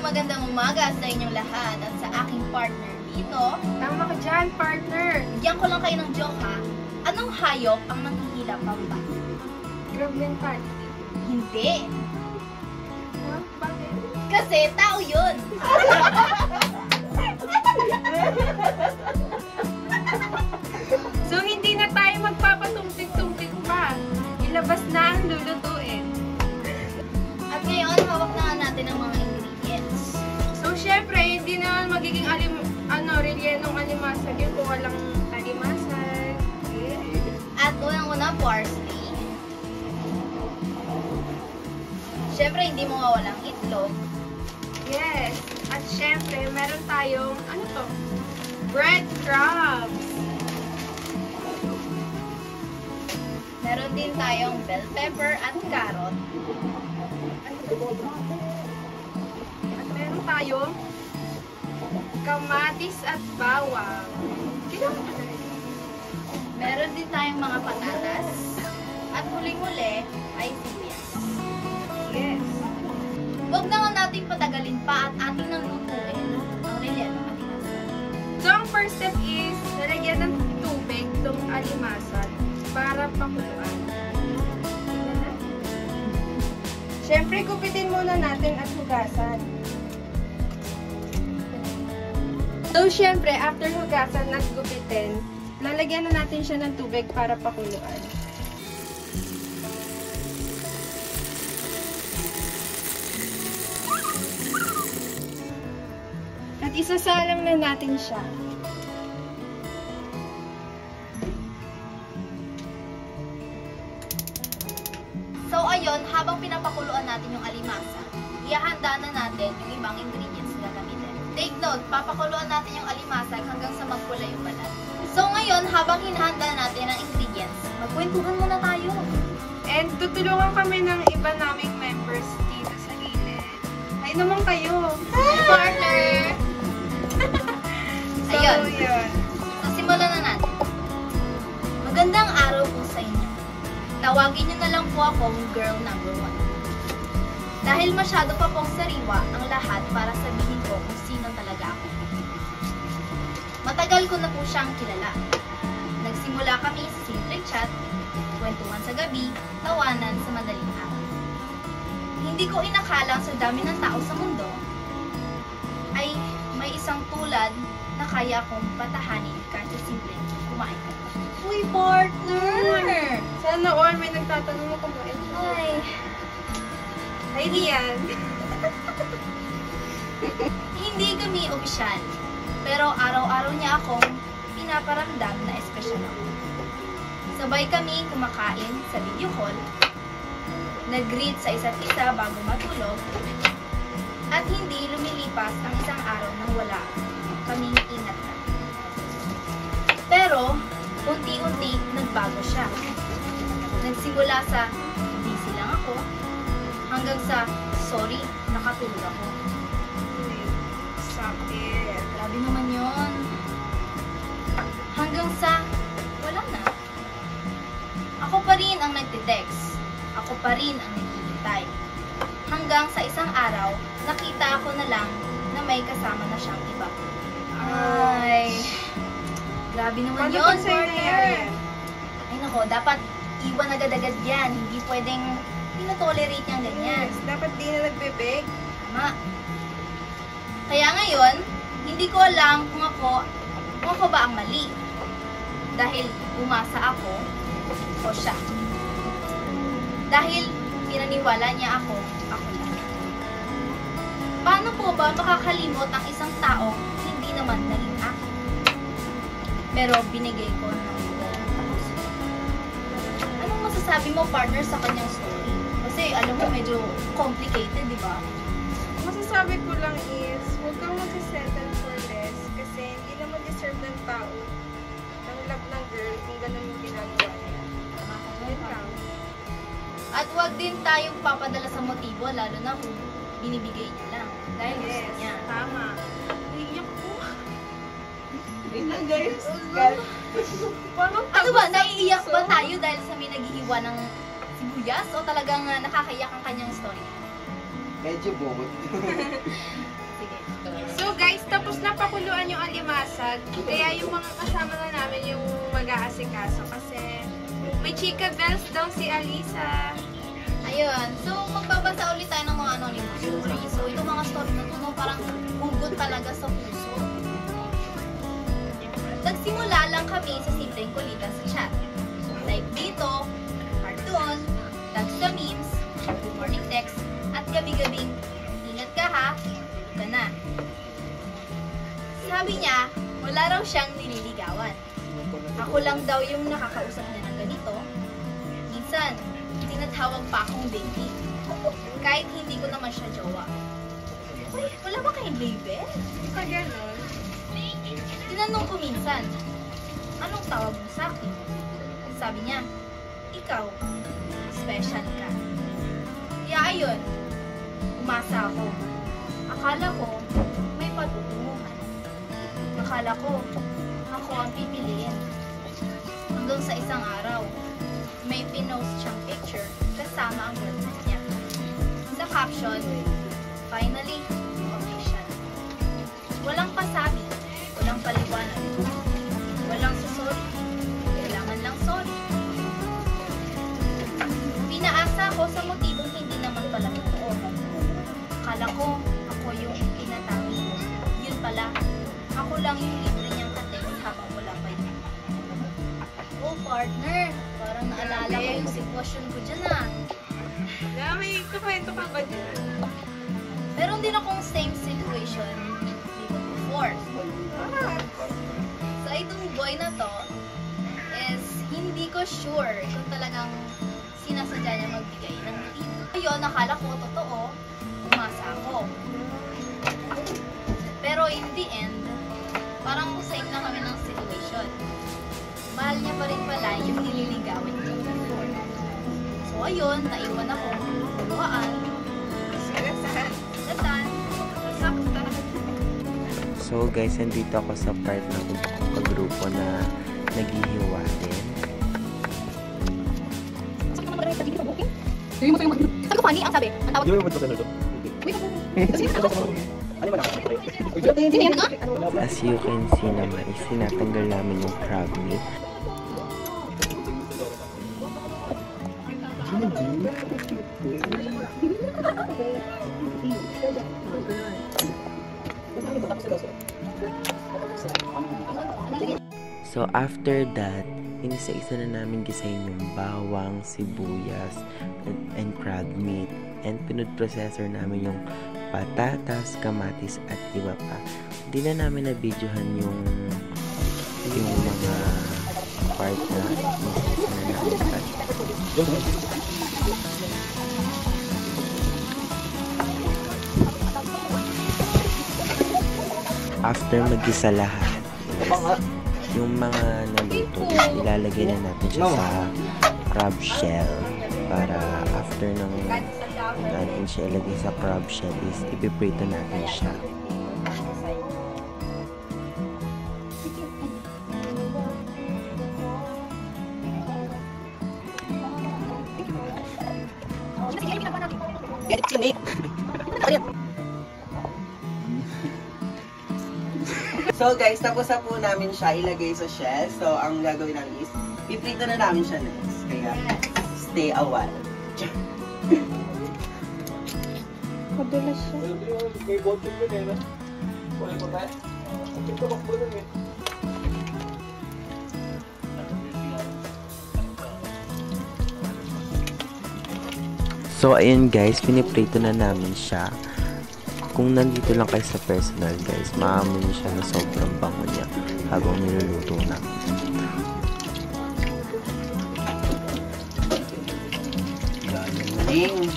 Magandang umaga sa inyong lahat at sa aking partner dito. Tama ka dyan, partner. Bigyan ko lang kayo ng joke ha. Anong hayop ang nanghihila pamba? Gremlin party. Hindi. Huh? Bakit? Kasi tao yun. So, hindi na tayo magpapatumpik-tumpik pa. Ilabas na ang lulutuin. At ngayon, hawak na natin ang mga ingredients. So, syempre, hindi na magiging rellenong alimasag yun kung walang alimasag. At unang-una, parsley. Syempre, hindi mo mawalang itlog. Yes. At syempre, meron tayong, ano to? Breadcrumbs. Meron din tayong bell pepper at carrot. At meron tayong kamatis at bawang. Kailangan pa na rin. Meron din tayong mga patatas. At huling-huli ay sibuyas. Yes. Huwag na nga natin patagalin pa at ating nang lutuin ang rellenong alimasag. So, ang first step is lalagyan ng tubig itong alimasag para pakuluan. Siyempre, gupitin muna natin at hugasan. So, siyempre, after hugasan at gupitin, lalagyan na natin siya ng tubig para pakuluan. At isasalang na natin siya. So ayun, habang pinapakuluan natin yung alimasa, ihahanda na natin yung ibang ingredients na gagamitin. Take note, papakuluan natin yung alimasag hanggang sa magpula yung balat. So ngayon, habang hinahanda natin ang ingredients, magkwentuhan muna tayo. And tutulungan kami ng iba naming members dito sa gilid. Ay naman kayo! Hi, partner! So, Ayun. yun. So simulan na natin. Magandang araw po sa inyo. Tawagin niyo na lang po akong girl number 1. Dahil masyado pa pong sariwa ang lahat para sabihin ko kung sino talaga ako. Matagal ko na po siyang kilala. Nagsimula kami sa simple chat, kwentuhan sa gabi, tawanan sa madaling araw. Hindi ko inakalang sa dami ng tao sa mundo ay may isang tulad na kaya kong patahanin kahit sa simple kumain ka. Uy, partner! Sana all may nagtatanong na kumain. Ay, Ay, Rian. hindi kami opisyal, pero araw-araw niya akong pinaparamdam na espesyal ako. Sabay kami kumakain sa video call, nag-greet sa isa't isa bago matulog, at hindi lumilipas ang isang araw nang wala kaming ingatan. Pero, unti-unti nagbago siya. Nagsimula sa busy lang ako, hanggang sa sorry, nakatulog ako. Sakit. Grabe naman yon. Hanggang sa wala na. Ako pa rin ang nagte-text. Ako pa rin ang naghihintay. Hanggang sa isang araw, nakita ko na lang na may kasama na siyang iba. Ay, grabe naman Paano yun, kung sa'yo partner. nangyari? Ay nako, dapat iwan agad-agad yan. Hindi pwedeng tinotolerate niyang ganyan. Yes, dapat di na nagbebeg. Tama. Kaya ngayon, hindi ko alam kung ako ba ang mali. Dahil umasa ako o siya. Dahil pinaniwala niya ako lang. Paano po ba makakalimot ang isang tao hindi naman naging akin? Pero binigay ko ng buong puso. Anong masasabi mo, partner, sa kanyang story? Kasi alam mo, medyo complicated, di ba? Masasabi ko lang is, huwag kang mag-settle for less kasi hindi naman deserve ng tao ng love ng girl kung ganun yung ginagawa niya. Yun lang. At huwag din tayong papadala sa motibo, lalo na kung binibigay niya lang. Dahil gusto Yes, niya. tama. Iiyak ko. Wait lang guys. Ano ba, naiiyak ba tayo dahil sa may naghihiwa ng sibuyas o talagang nakakaiyak ang kanyang story? Medyo both. Sige. So guys, tapos na pakuluan yung alimasag. Kaya yung mga kasama na namin yung mag-aasikaso. Kasi may chika bells daw si Alisa. Ayun. So, magbabasa ulit tayo ng mga anonymous stories. So, itong mga story na ito, no, parang hugot talaga sa puso. Nagsimula lang kami sa simpleng kulitan sa chat. Like dito, cartoon, tags sa memes, good morning text, at gabi-gabing, ingat ka ha, tulog ka na. Sabi niya, wala raw siyang nililigawan. Ako lang daw yung nakakausap niya ng ganito. Minsan, tinatawag pa akong baby. Kahit hindi ko naman siya jowa. Uy, wala ba kayong label? Sa ganon. Tinanong ko minsan, anong tawag mo sa akin? Sabi niya, ikaw, special ka. Kaya ayun, umasa ako. Akala ko, may patutunguhan. Akala ko, ako ang pipiliin. Hanggang sa isang araw, may pinost siyang picture kasama ang girlfriend niya. Sa caption, finally, official. Walang pasabi, walang paliwanag, walang susuri, kailangan lang sorry. Pinaasa ako sa motibong hindi naman pala totoo. Akala ko, ako yung tinatawag ko. Yun pala, ako lang yung libre niyang katext habang wala pa yun. Oh, partner, parang naalala ko yung sitwasyon ko dyan ah. May kukwento ka ba dyan? Meron din akong same situation dito before. So, itong boy na to is hindi ko sure kung talagang sinasadya niya magbigay ng motibo. Ayun, nakala ko totoo, umasa ako. Pero in the end, parang same lang kami ng situation. Mahal niya pa rin pala yung nililigawan niya before. So ayun, naiwan ako, luhaan, Saan? latan, sakta. So guys, nandito ako sa part ng pagrupo na naghihiwa din. Sabi ko funny, ang sabi, ang tawag. As you can see naman, is sinatanggal namin yung crab meat. So after that, inisa-isa na namin gisayin yung bawang, sibuyas, and crab meat. And pinod-processor namin yung patatas, kamatis, at iba pa. Hindi na namin na-videohan yung mga part na inisa-isa na namin. After mag-isa lahat, yung mga naluto, ilalagay na natin siya sa crab shell para after ng natin siya ilagay sa crab shell is ipiprito natin siya. So guys, tapos na po namin siya ilagay sa shell. So ang gagawin namin is, piprito na namin siya next. Kaya, stay a while. Madulas siya. So ayun guys, piniprito na namin siya. Kung nandito lang kayo sa personal guys, maamoy niyo siya na sobrang bango niya habang niluluto na. Galing.